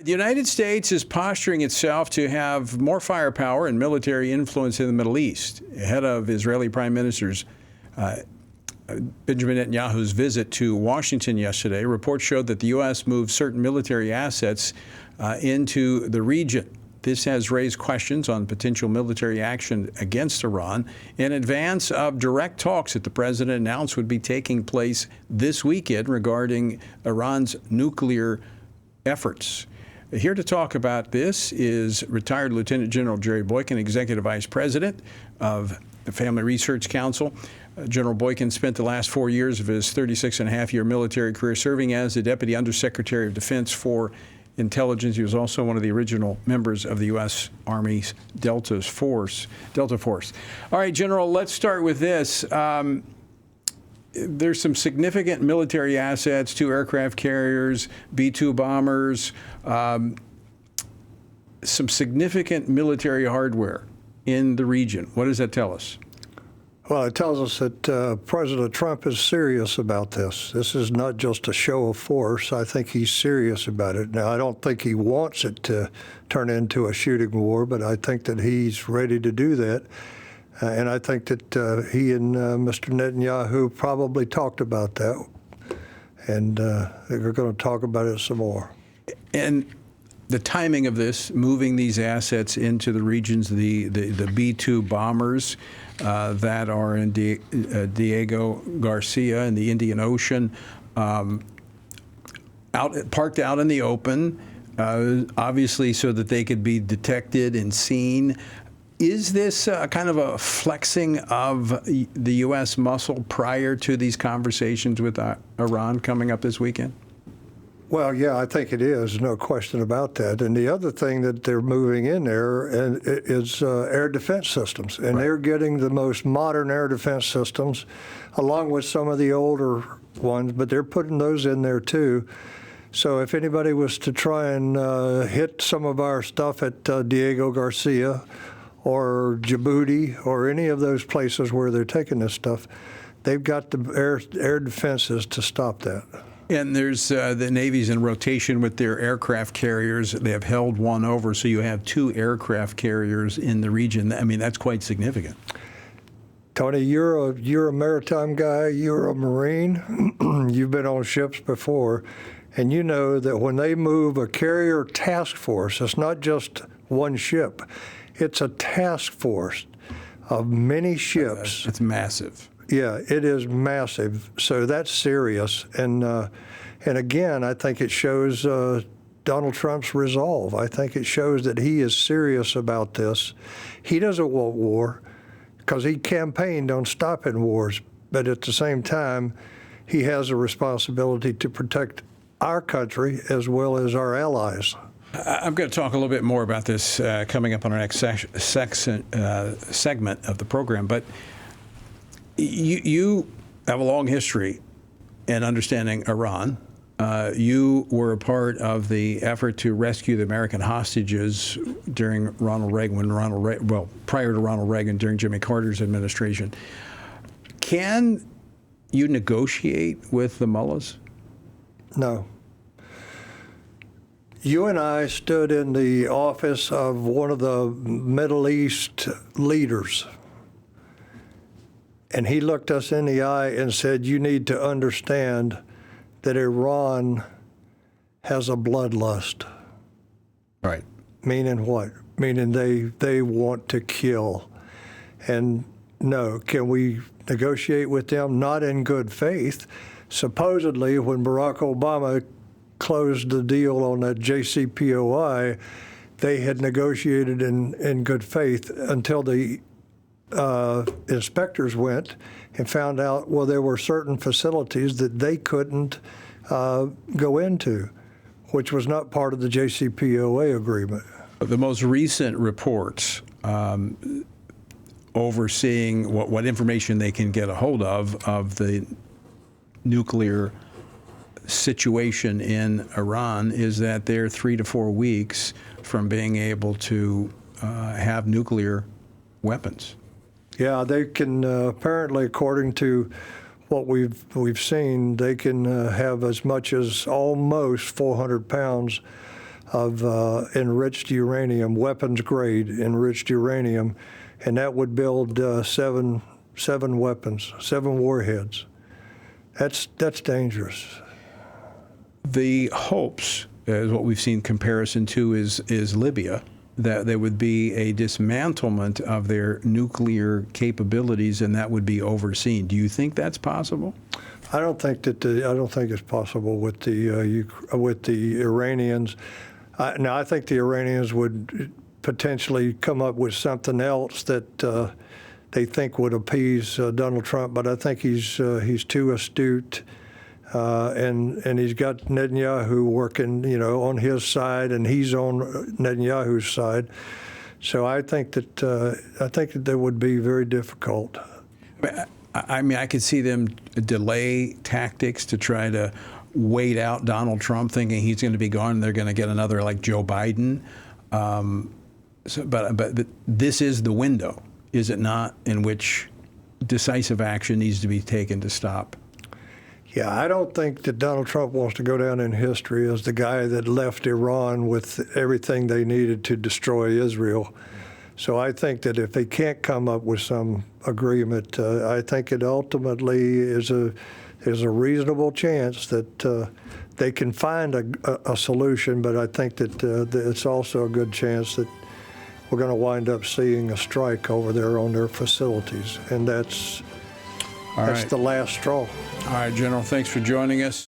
The United States is posturing itself to have more firepower and military influence in the Middle East. Ahead of Israeli Prime Minister's Benjamin Netanyahu's visit to Washington yesterday, reports showed that the U.S. moved certain military assets into the region. This has raised questions on potential military action against Iran in advance of direct talks that the president announced would be taking place this weekend regarding Iran's nuclear efforts. Here to talk about this is retired Lieutenant General Jerry Boykin, Executive Vice President of the Family Research Council. General Boykin spent the last 4 years of his 36-and-a-half-year military career serving as the Deputy Undersecretary of Defense for Intelligence. He was also one of the original members of the U.S. Army's Delta Force. All right, General, let's start with this. There's some significant military assets, 2 aircraft carriers, B-2 bombers, some significant military hardware in the region. What does that tell us? Well, it tells us that President Trump is serious about this. This is not just a show of force. I think he's serious about it. Now, I don't think he wants it to turn into a shooting war, but I think that he's ready to do that. And I think that he and Mr. Netanyahu probably talked about that, and they're going to talk about it some more. And the timing of this, moving these assets into the regions, the B-2 bombers that are in Diego Garcia in the Indian Ocean, parked out in the open, obviously so that they could be detected and seen. Is this kind of a flexing of the U.S. muscle prior to these conversations with Iran coming up this weekend? Well, yeah, I think it is, no question about that. And the other thing that they're moving in there is air defense systems. And They're getting the most modern air defense systems, along with some of the older ones, but they're putting those in there too. So if anybody was to try and hit some of our stuff at Diego Garcia, or Djibouti, or any of those places where they're taking this stuff, they've got the air defenses to stop that. And there's the Navy's in rotation with their aircraft carriers. They have held one over, so you have 2 aircraft carriers in the region. I mean, that's quite significant. Tony, you're a maritime guy. You're a Marine. You've been on ships before, and you know that when they move a carrier task force, it's not just one ship. It's a task force of many ships. It's massive. Yeah, it is massive. So that's serious. And again, I think it shows Donald Trump's resolve. I think it shows that he is serious about this. He doesn't want war because he campaigned on stopping wars. But at the same time, he has a responsibility to protect our country as well as our allies. I'm going to talk a little bit more about this coming up on our next segment of the program. But you have a long history in understanding Iran. You were a part of the effort to rescue the American hostages during Ronald Reagan, prior to Ronald Reagan, during Jimmy Carter's administration. Can you negotiate with the mullahs? No. You and I stood in the office of one of the Middle East leaders, and he looked us in the eye and said, you need to understand that Iran has a bloodlust. Right. Meaning what? Meaning they want to kill. And no, can we negotiate with them? Not in good faith. Supposedly, when Barack Obama closed the deal on that JCPOA, they had negotiated in good faith until the inspectors went and found out, well, there were certain facilities that they couldn't go into, which was not part of the JCPOA agreement. The most recent reports overseeing what information they can get a hold of the nuclear situation in Iran is that they're 3 to 4 weeks from being able to have nuclear weapons. Yeah, they can apparently, according to what we've seen, they can have as much as almost 400 pounds of enriched uranium, weapons-grade enriched uranium, and that would build seven weapons, 7 warheads. That's dangerous. The hopes, as what we've seen comparison to, is Libya, that there would be a dismantlement of their nuclear capabilities, and that would be overseen. Do you think that's possible? I don't think it's possible with the Iranians. Now, I think the Iranians would potentially come up with something else that they think would appease Donald Trump, but I think he's too astute, and he's got Netanyahu working, on his side, and he's on Netanyahu's side. So I think that would be very difficult. I mean, I could see them delay tactics to try to wait out Donald Trump, thinking he's going to be gone and they're going to get another like Joe Biden. But this is the window, is it not, in which decisive action needs to be taken to stop? Yeah, I don't think that Donald Trump wants to go down in history as the guy that left Iran with everything they needed to destroy Israel. So I think that if they can't come up with some agreement, I think it ultimately is a reasonable chance that they can find a solution. But I think that it's also a good chance that we're going to wind up seeing a strike over there on their facilities, and that's the last straw. All right, General, thanks for joining us.